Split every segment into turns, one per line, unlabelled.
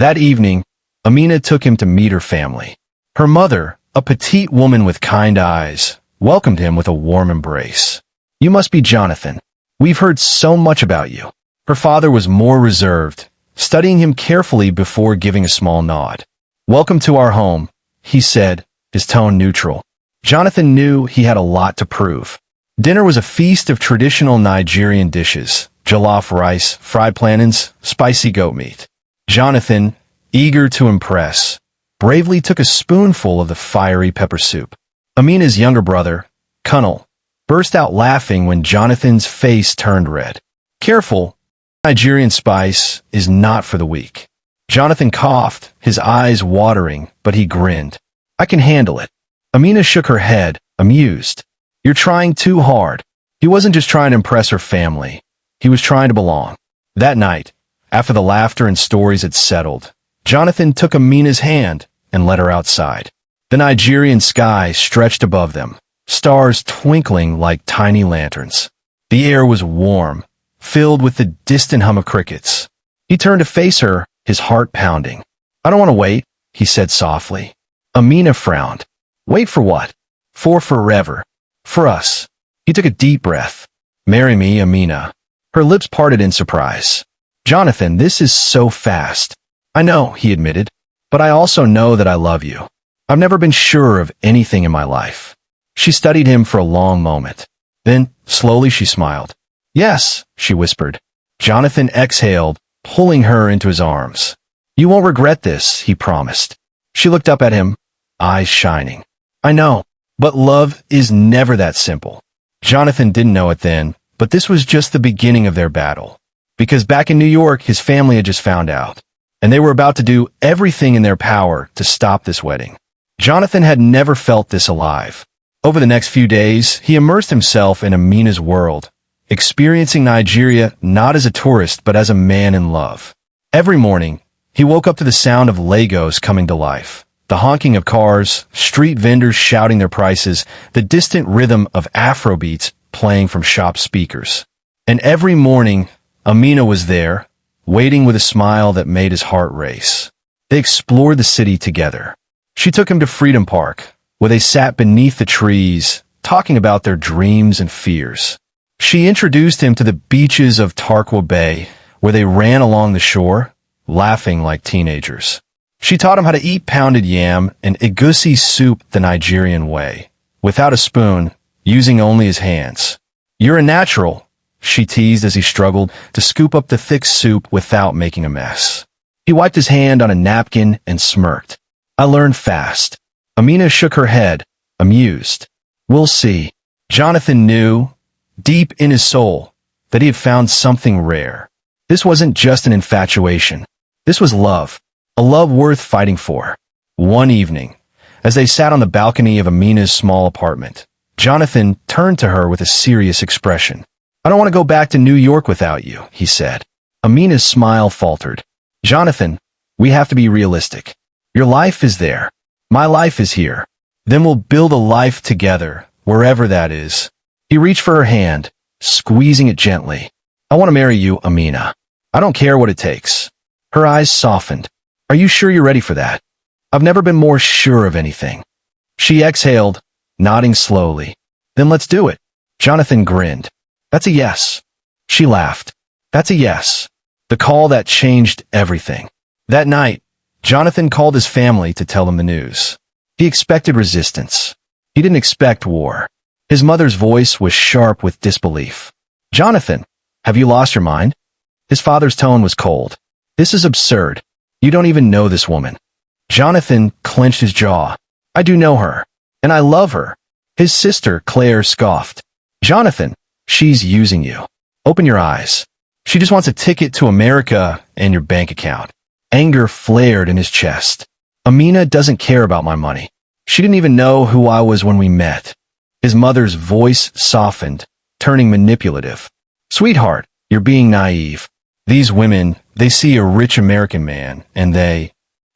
That evening, Amina took him to meet her family. Her mother, a petite woman with kind eyes, welcomed him with a warm embrace. "You must be Jonathan. We've heard so much about you." Her father was more reserved, studying him carefully before giving a small nod. "Welcome to our home," he said, his tone neutral. Jonathan knew he had a lot to prove. Dinner was a feast of traditional Nigerian dishes: jollof rice, fried plantains, spicy goat meat. Jonathan, eager to impress, bravely took a spoonful of the fiery pepper soup. Amina's younger brother, Kunal, burst out laughing when Jonathan's face turned red. "Careful, Nigerian spice is not for the weak." Jonathan coughed, his eyes watering, but he grinned. "I can handle it." Amina shook her head, amused. "You're trying too hard." He wasn't just trying to impress her family. He was trying to belong. That night, after the laughter and stories had settled, Jonathan took Amina's hand and led her outside. The Nigerian sky stretched above them, stars twinkling like tiny lanterns. The air was warm, filled with the distant hum of crickets. He turned to face her, his heart pounding. "I don't want to wait," he said softly. Amina frowned. "Wait for what?" "For forever. For us." He took a deep breath. "Marry me, Amina." Her lips parted in surprise. "Jonathan, this is so fast." "I know," he admitted, "but I also know that I love you. I've never been sure of anything in my life." She studied him for a long moment. Then, slowly she smiled. "Yes," she whispered. Jonathan exhaled, pulling her into his arms. "You won't regret this," he promised. She looked up at him, eyes shining. "I know, but love is never that simple." Jonathan didn't know it then, but this was just the beginning of their battle. Because back in New York, his family had just found out, and they were about to do everything in their power to stop this wedding. Jonathan had never felt this alive. Over the next few days, he immersed himself in Amina's world, experiencing Nigeria not as a tourist but as a man in love. Every morning, he woke up to the sound of Lagos coming to life, the honking of cars, street vendors shouting their prices, the distant rhythm of Afrobeats playing from shop speakers. And every morning, Amina was there, waiting with a smile that made his heart race. They explored the city together. She took him to Freedom Park, where they sat beneath the trees, talking about their dreams and fears. She introduced him to the beaches of Tarkwa Bay, where they ran along the shore, laughing like teenagers. She taught him how to eat pounded yam and egusi soup the Nigerian way, without a spoon, using only his hands. "You're a natural," she teased as he struggled to scoop up the thick soup without making a mess. He wiped his hand on a napkin and smirked. "I learned fast." Amina shook her head, amused. "We'll see." Jonathan knew, deep in his soul, that he had found something rare. This wasn't just an infatuation. This was love, a love worth fighting for. One evening, as they sat on the balcony of Amina's small apartment, Jonathan turned to her with a serious expression. "I don't want to go back to New York without you," he said. Amina's smile faltered. "Jonathan, we have to be realistic. Your life is there. My life is here. Then we'll build a life together, wherever that is." He reached for her hand, squeezing it gently. "I want to marry you, Amina. I don't care what it takes." Her eyes softened. "Are you sure you're ready for that?" "I've never been more sure of anything." She exhaled, nodding slowly. "Then let's do it." Jonathan grinned. "That's a yes." She laughed. "That's a yes." The call that changed everything. That night, Jonathan called his family to tell them the news. He expected resistance. He didn't expect war. His mother's voice was sharp with disbelief. "Jonathan, have you lost your mind?" His father's tone was cold. "This is absurd. You don't even know this woman." Jonathan clenched his jaw. "I do know her, and I love her." His sister, Claire, scoffed. "Jonathan, she's using you. Open your eyes. She just wants a ticket to America and your bank account." Anger flared in his chest. "Amina doesn't care about my money. She didn't even know who I was when we met." His mother's voice softened, turning manipulative. "Sweetheart, you're being naive. These women, they see a rich American man, and they—"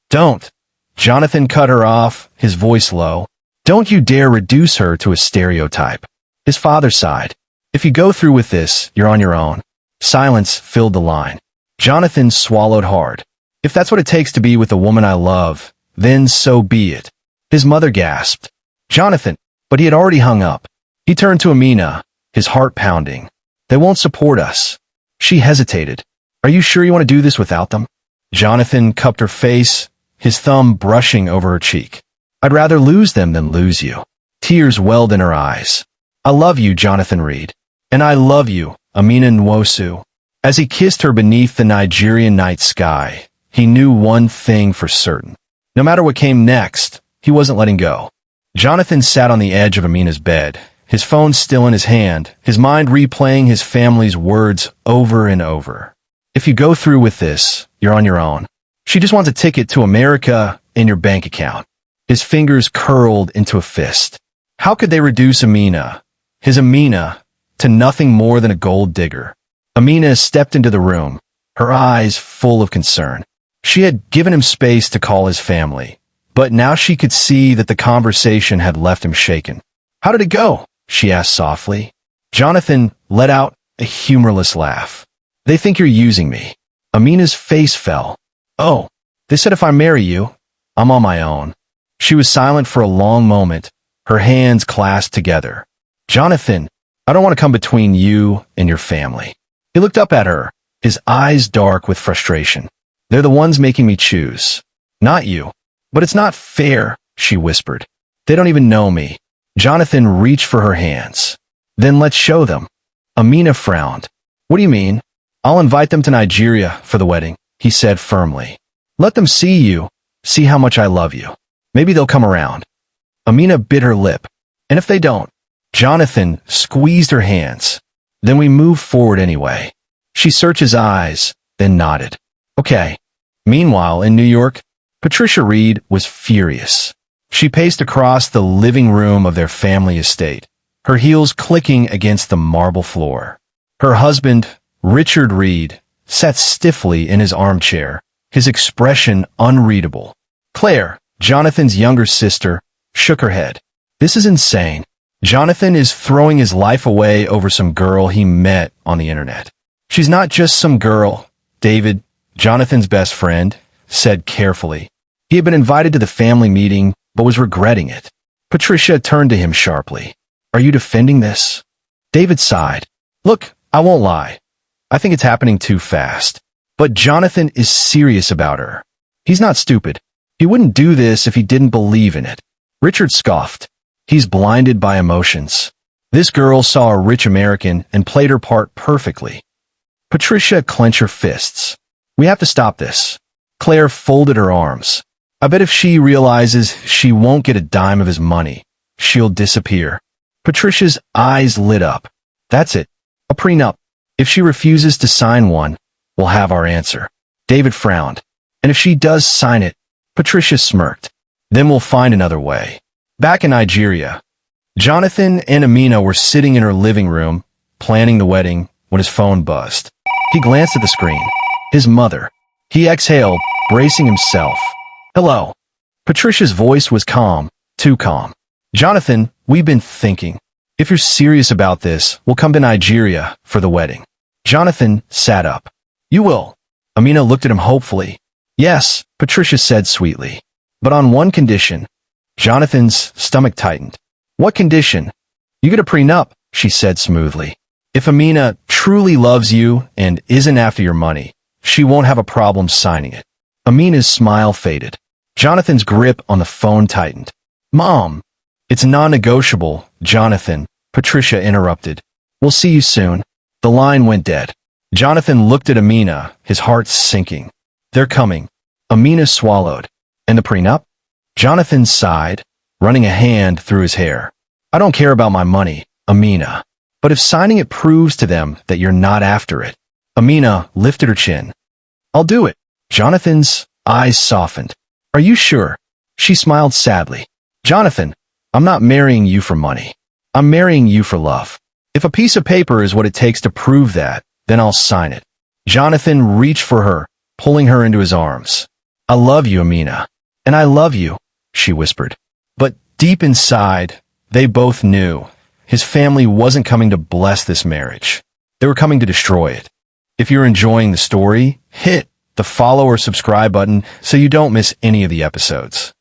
"Don't." Jonathan cut her off, his voice low. "Don't you dare reduce her to a stereotype." His father sighed. "If you go through with this, you're on your own." Silence filled the line. Jonathan swallowed hard. If that's what it takes to be with the woman I love, then so be it. His mother gasped. Jonathan, but he had already hung up. He turned to Amina, his heart pounding. They won't support us. She hesitated. Are you sure you want to do this without them? Jonathan cupped her face, his thumb brushing over her cheek. I'd rather lose them than lose you. Tears welled in her eyes. I love you, Jonathan Reed. And I love you, Amina Nwosu. As he kissed her beneath the Nigerian night sky, he knew one thing for certain. No matter what came next, he wasn't letting go. Jonathan sat on the edge of Amina's bed, his phone still in his hand, his mind replaying his family's words over and over. If you go through with this, you're on your own. She just wants a ticket to America and your bank account. His fingers curled into a fist. How could they reduce Amina, his Amina, to nothing more than a gold digger? Amina stepped into the room, her eyes full of concern. She had given him space to call his family, but now she could see that the conversation had left him shaken. How did it go? She asked softly. Jonathan let out a humorless laugh. They think you're using me. Amina's face fell. Oh, they said if I marry you, I'm on my own. She was silent for a long moment, her hands clasped together. Jonathan, I don't want to come between you and your family. He looked up at her, his eyes dark with frustration. They're the ones making me choose. Not you. But it's not fair, she whispered. They don't even know me. Jonathan reached for her hands. Then let's show them. Amina frowned. What do you mean? I'll invite them to Nigeria for the wedding, he said firmly. Let them see you, see how much I love you. Maybe they'll come around. Amina bit her lip. And if they don't? Jonathan squeezed her hands. Then we move forward anyway. She searched his eyes, then nodded. Okay. Meanwhile, in New York, Patricia Reed was furious. She paced across the living room of their family estate, her heels clicking against the marble floor. Her husband, Richard Reed, sat stiffly in his armchair, his expression unreadable. Claire, Jonathan's younger sister, shook her head. This is insane. Jonathan is throwing his life away over some girl he met on the internet. She's not just some girl, David, Jonathan's best friend, said carefully. He had been invited to the family meeting, but was regretting it. Patricia turned to him sharply. Are you defending this? David sighed. Look, I won't lie. I think it's happening too fast. But Jonathan is serious about her. He's not stupid. He wouldn't do this if he didn't believe in it. Richard scoffed. He's blinded by emotions. This girl saw a rich American and played her part perfectly. Patricia clenched her fists. We have to stop this. Claire folded her arms. I bet if she realizes she won't get a dime of his money, she'll disappear. Patricia's eyes lit up. That's it. A prenup. If she refuses to sign one, we'll have our answer. David frowned. And if she does sign it, Patricia smirked. Then we'll find another way. Back in Nigeria, Jonathan and Amina were sitting in her living room, planning the wedding, when his phone buzzed. He glanced at the screen. His mother. He exhaled, bracing himself. Hello. Patricia's voice was calm, too calm. Jonathan, we've been thinking. If you're serious about this, we'll come to Nigeria for the wedding. Jonathan sat up. You will. Amina looked at him hopefully. Yes, Patricia said sweetly. But on one condition. Jonathan's stomach tightened. What condition? You get a prenup, she said smoothly. If Amina truly loves you and isn't after your money, she won't have a problem signing it. Amina's smile faded. Jonathan's grip on the phone tightened. Mom! It's non-negotiable, Jonathan, Patricia interrupted. We'll see you soon. The line went dead. Jonathan looked at Amina, his heart sinking. They're coming. Amina swallowed. And the prenup? Jonathan sighed, running a hand through his hair. I don't care about my money, Amina. But if signing it proves to them that you're not after it. Amina lifted her chin. I'll do it. Jonathan's eyes softened. Are you sure? She smiled sadly. Jonathan, I'm not marrying you for money. I'm marrying you for love. If a piece of paper is what it takes to prove that, then I'll sign it. Jonathan reached for her, pulling her into his arms. I love you, Amina. And I love you, she whispered. But deep inside, they both knew his family wasn't coming to bless this marriage. They were coming to destroy it. If you're enjoying the story, hit the follow or subscribe button so you don't miss any of the episodes.